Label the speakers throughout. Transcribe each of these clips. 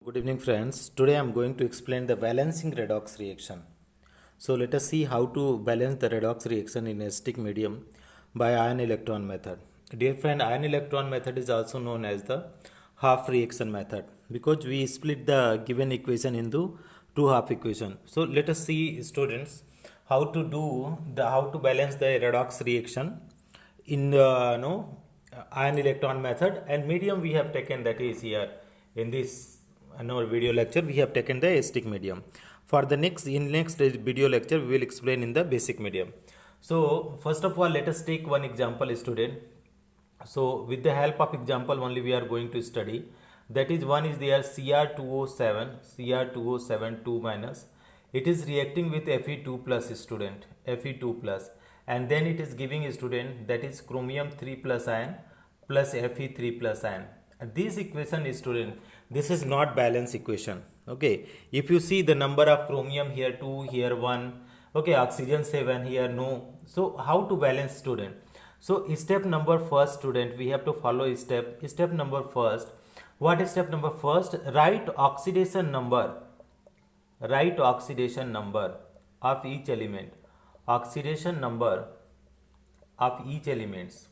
Speaker 1: Good evening friends. Today I am going to explain the balancing redox reaction. So let us see how to balance the redox reaction in acidic medium by ion electron method. Dear friend, ion electron method is also known as the half reaction method because we split the given equation into two half equation. So let us see students how to balance the redox reaction in the ion electron method, and medium we have taken, that is here in this in our video lecture we have taken the acidic medium. For the next video lecture we will explain in the basic medium. So first of all, let us take one example, student. So with the help of example only we are going to study. That is, one is there Cr2O7 2 minus. It is reacting with Fe2 plus, student, Fe2 plus, and then it is giving a student, that is chromium 3 plus ion plus Fe3 plus ion. This equation is, student, this is not balance equation. Okay, if you see the number of chromium here 2, here 1, okay, oxygen 7, here no. So how to balance, student? So step number first, student, we have to follow step number first. What is step number first? Write oxidation number of each element. Oxidation number of each elements.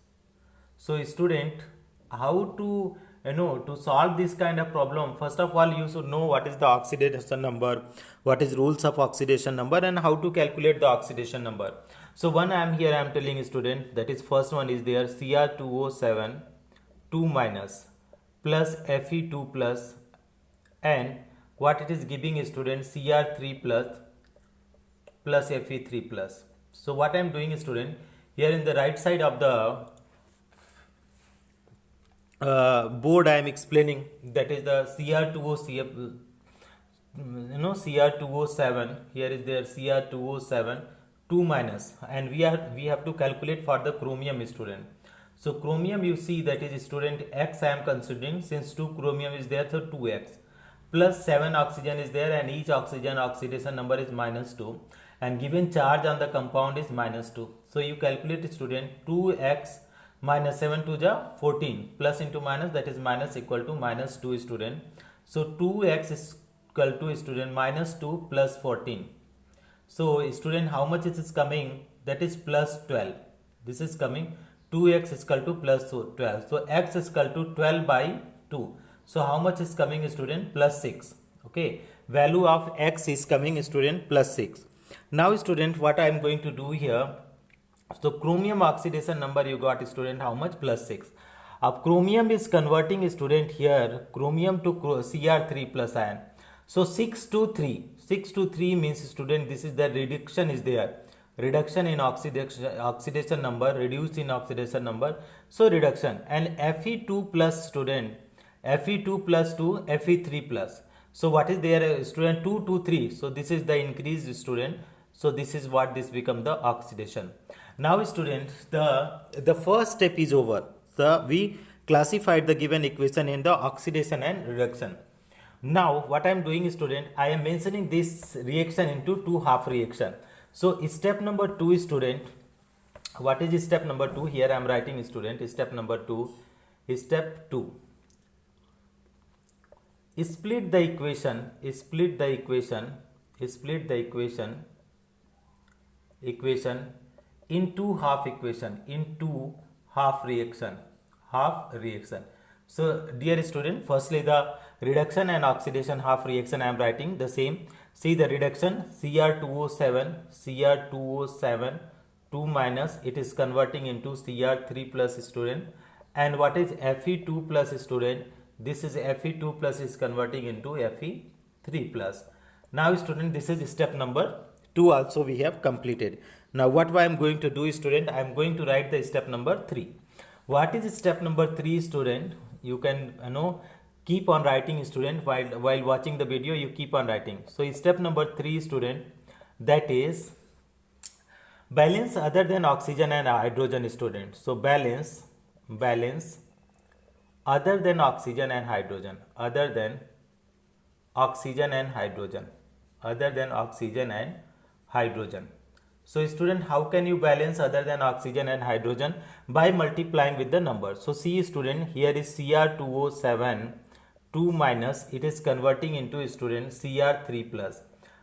Speaker 1: So student, how to to solve this kind of problem? First of all, you should know what is the oxidation number, what is rules of oxidation number, and how to calculate the oxidation number. So one I am telling student, that is first one is there Cr2O7 2 minus plus Fe2 plus, and what it is giving is, student, Cr3 plus Fe3 plus. So what I am doing is, student, here in the right side of the board I am explaining, that is the Cr2O7. Here is there Cr2O7 2 minus, and we have to calculate for the chromium, student. So chromium, you see, that is, student, X I am considering, since 2 chromium is there, so 2x plus 7 oxygen is there, and each oxygen oxidation number is -2, and given charge on the compound is -2. So you calculate, student, 2x minus 7 to the 14 plus into minus, that is minus equal to -2, student. So 2x is equal to, student, -2 plus 14. So student, how much it is coming? That is plus 12. This is coming 2x is equal to plus 12. So x is equal to 12 by 2. So how much is coming, student? Plus 6. Okay, value of x is coming, student, plus 6. Now, student, what I am going to do here, so chromium oxidation number you got, student, how much? Plus 6. Chromium is converting, student, here chromium to Cr3 plus ion. So 6 to 3 means, student, this is the reduction is there. Reduction in oxidation number, reduced in oxidation number. So reduction, and Fe2 plus, student, Fe2 plus to Fe3 plus. So what is there, student? 2 to 3. So this is the increase, student. So this is what this become the oxidation. Now, student, the first step is over. So we classified the given equation in the oxidation and reduction. Now what I am doing, student, I am mentioning this reaction into two half reaction. So step number 2, student, what is step number 2? Here I am writing, student, step number 2. Step 2. Split the equation into half reaction. So dear student, firstly the reduction and oxidation half reaction I am writing the same. See the reduction, Cr2O7 2 minus, it is converting into Cr3 plus, student, and what is Fe2 plus, student? This is Fe2 plus is converting into Fe3 plus. Now, student, this is step number 2 also we have completed. Now what I am going to do, student, I am going to write the step number 3. What is step number 3, student? You can keep on writing, student, while watching the video, you keep on writing. So step number 3, student, that is balance other than oxygen and hydrogen, student. So balance other than oxygen and hydrogen, So student, how can you balance other than oxygen and hydrogen? By multiplying with the number. So see, student, here is Cr2O7 2 minus, it is converting into student Cr3 plus.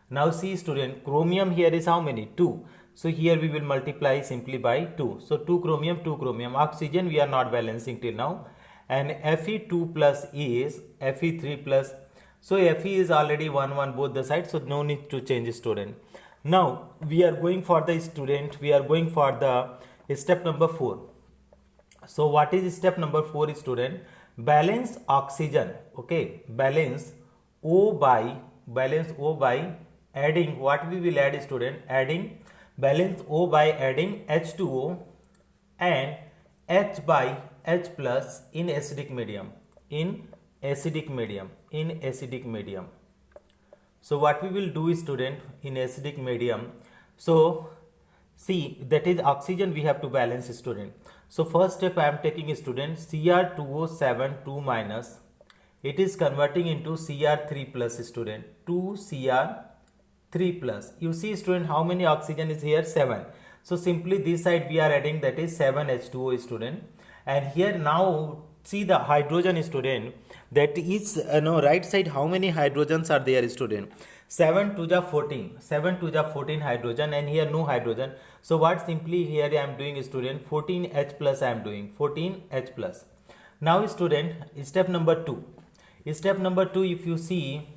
Speaker 1: Now see student, chromium here is how many? 2. So here we will multiply simply by 2. So 2 chromium, 2 chromium. Oxygen we are not balancing till now. And Fe2 plus is Fe3 plus. So Fe is already 1 1 both the sides, so no need to change student. Now we are going for the student, we are going for the step number 4. So what is step number 4 student? Balance oxygen. Okay, balance O by adding, what we will add student? Adding balance O by adding H2O and H by H plus in acidic medium. So what we will do student in acidic medium? So see, that is oxygen we have to balance student. So first step I am taking student Cr2O7 2 minus, it is converting into Cr3 plus student, 2 Cr3 plus. You see student, how many oxygen is here? 7. So simply this side we are adding, that is 7 H2O student. And here now see the hydrogen student, that is right side how many hydrogens are there student? 7 to the 14, 7 to the 14 hydrogen, and here no hydrogen. So what simply here I am doing student, 14H plus I am doing, 14H plus. Now student, step number 2. Step number 2, if you see,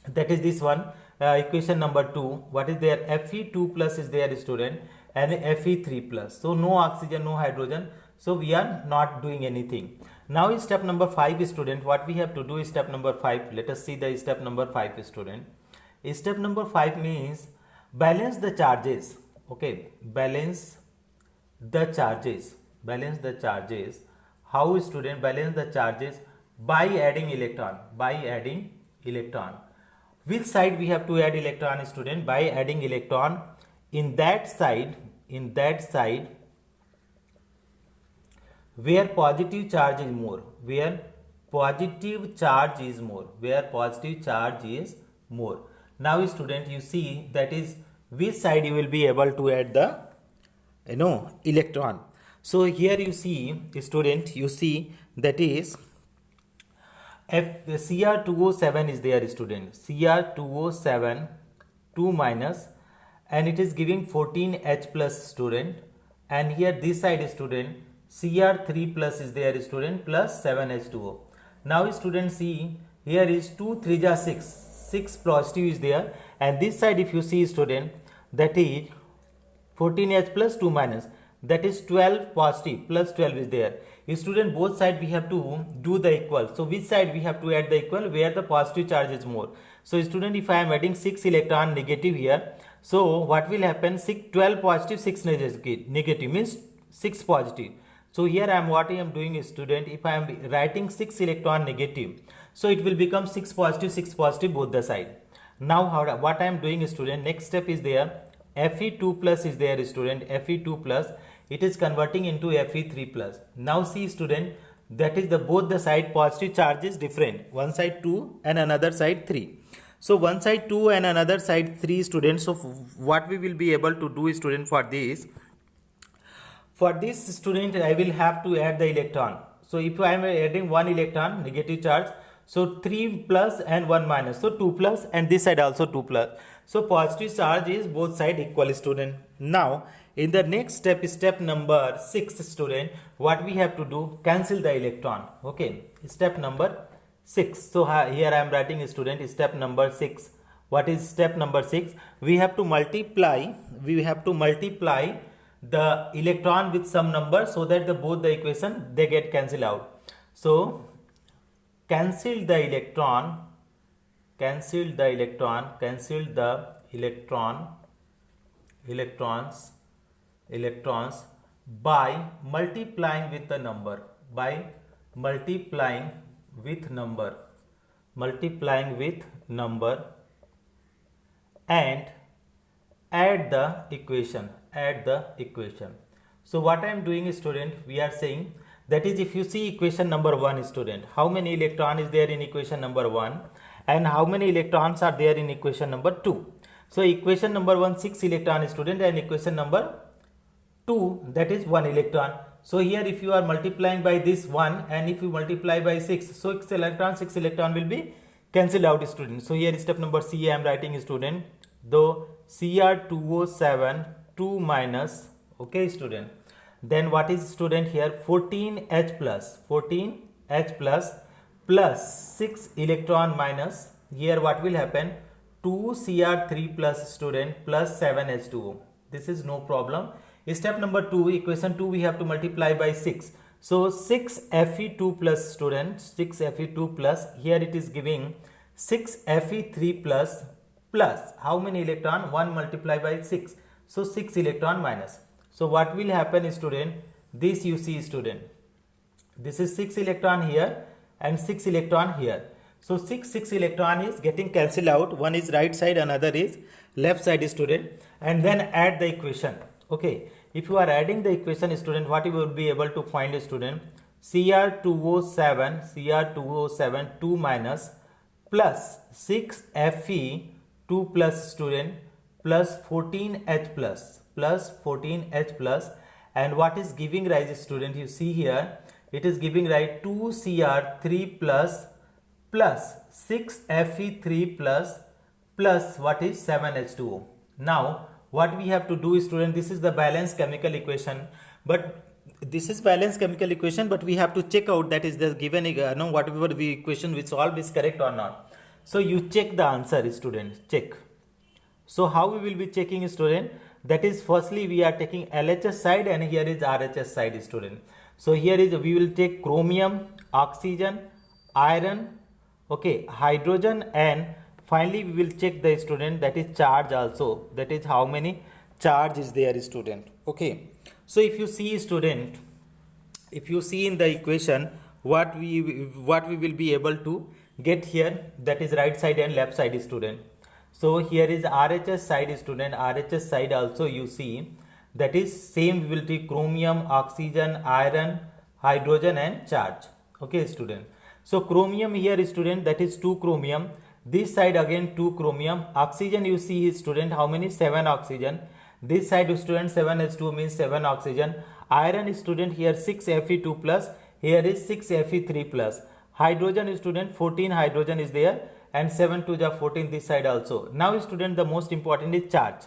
Speaker 1: that is this one, equation number 2, what is there? Fe2 plus is there student, and Fe3 plus. So no oxygen, no hydrogen, so we are not doing anything. Now step number 5 student, what we have to do is step number 5. Let us see the step number 5 student. Step number 5 means balance the charges. Okay, balance the charges. How student? Balance the charges by adding electron. Which side we have to add electron student? By adding electron in that side where positive charge is more, Now student, you see, that is which side you will be able to add the electron. So here you see student, you see that is Cr2O7 is there student, Cr2O7 2 minus, and it is giving 14H plus student, and here this side student Cr3 plus is there student, plus 7H2O. Now student see, here is 2 3 ja 6 positive is there, and this side if you see student, that is 14H plus 2 minus, that is 12 positive plus 12 is there. Student, both side we have to do the equal. So which side we have to add the equal? Where the positive charge is more. So student, if I am adding 6 electron negative here, so what will happen? 12 positive, 6 negative means 6 positive. So here what I am doing is student, if I am writing 6 electron negative, so it will become 6 positive both the side. Now what I am doing is student, next step is there, Fe2 plus is there student, Fe2 plus, it is converting into Fe3 plus. Now see student, that is the both the side positive charge is different, one side 2 and another side 3. So one side 2 and another side 3 students. So what we will be able to do student for this student, I will have to add the electron. So if I am adding 1 electron negative charge, so 3 plus and 1 minus, so 2 plus, and this side also 2 plus. So positive charge is both side equal student. Now in the next step, step number 6 student, what we have to do? Cancel the electron. Okay, step number 6. So here I am writing student, step number 6. What is step number 6? We have to multiply the electron with some number, so that both the equation they get cancelled out. So cancel the electrons by multiplying with the number, and add the equation. So what I am doing is student, we are saying, that is, if you see equation number 1 student, how many electron is there in equation number 1 and how many electrons are there in equation number 2. So equation number 1 6 electron student, and equation number 2 that is 1 electron. So here if you are multiplying by this 1 and if you multiply by 6, so 6 electron will be cancelled out, student. So here is step number C I am writing, student. Though Cr2O7 2 minus, okay student. Then what is, student, here 14H plus plus 6 electron minus, here what will happen, 2Cr3 plus, student, plus 7H2O. This is no problem. Step number 2, equation 2 we have to multiply by 6. So 6Fe2 plus, student, 6Fe2 plus, here it is giving 6Fe3 plus how many electron, 1 multiplied by 6, so 6 electron minus. So what will happen, student, this you see, student, this is 6 electron here and 6 electron here. So 6 electron is getting cancelled out, one is right side, another is left side, student, and then add the equation. Okay, if you are adding the equation, student, what you will be able to find, student, Cr2O7 2 minus plus 6Fe2 plus, student, plus 14H plus and what is giving rise, student, you see here it is giving rise 2Cr3 plus 6Fe3 plus what is 7H2O. Now what we have to do, student, this is the balanced chemical equation, but this is balanced chemical equation, but we have to check out that is the given whatever the equation we solve is correct or not. So you check the answer, student, check. So how we will be checking, student, that is firstly we are taking LHS side and here is RHS side, student. So here is we will take chromium, oxygen, iron, okay, hydrogen, and finally we will check the, student, that is charge also, that is how many charge is there, student. Okay, so if you see, student, if you see in the equation what we will be able to get here, that is right side and left side, student. So here is RHS side, student, RHS side also you see that is same, we will take chromium, oxygen, iron, hydrogen and charge. Okay, student. So chromium here, student, that is 2 chromium. This side again 2 chromium. Oxygen you see, student, how many? 7 oxygen. This side, student, 7H2 means 7 oxygen. Iron, student, here 6Fe2 plus. Here is 6Fe3 plus. Hydrogen, student, 14 hydrogen is there and 7 to the 14 this side also. Now, student, the most important is charge.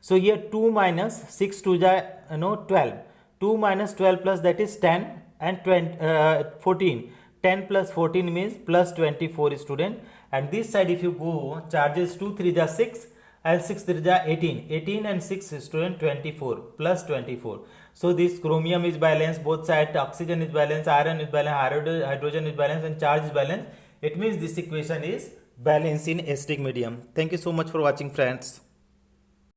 Speaker 1: So here 2 minus 6 to the 12. 2 minus 12 plus, that is 10 and 14. 10 plus 14 means plus 24, student. And this side if you go, charges 2 3 ja 6 and 6 3 ja 18. 18 and 6, student, 24 plus 24. So this chromium is balanced, both sides, oxygen is balanced, iron is balanced, hydrogen is balanced and charge is balanced. It means this equation is balanced in acidic medium. Thank you so much for watching, friends.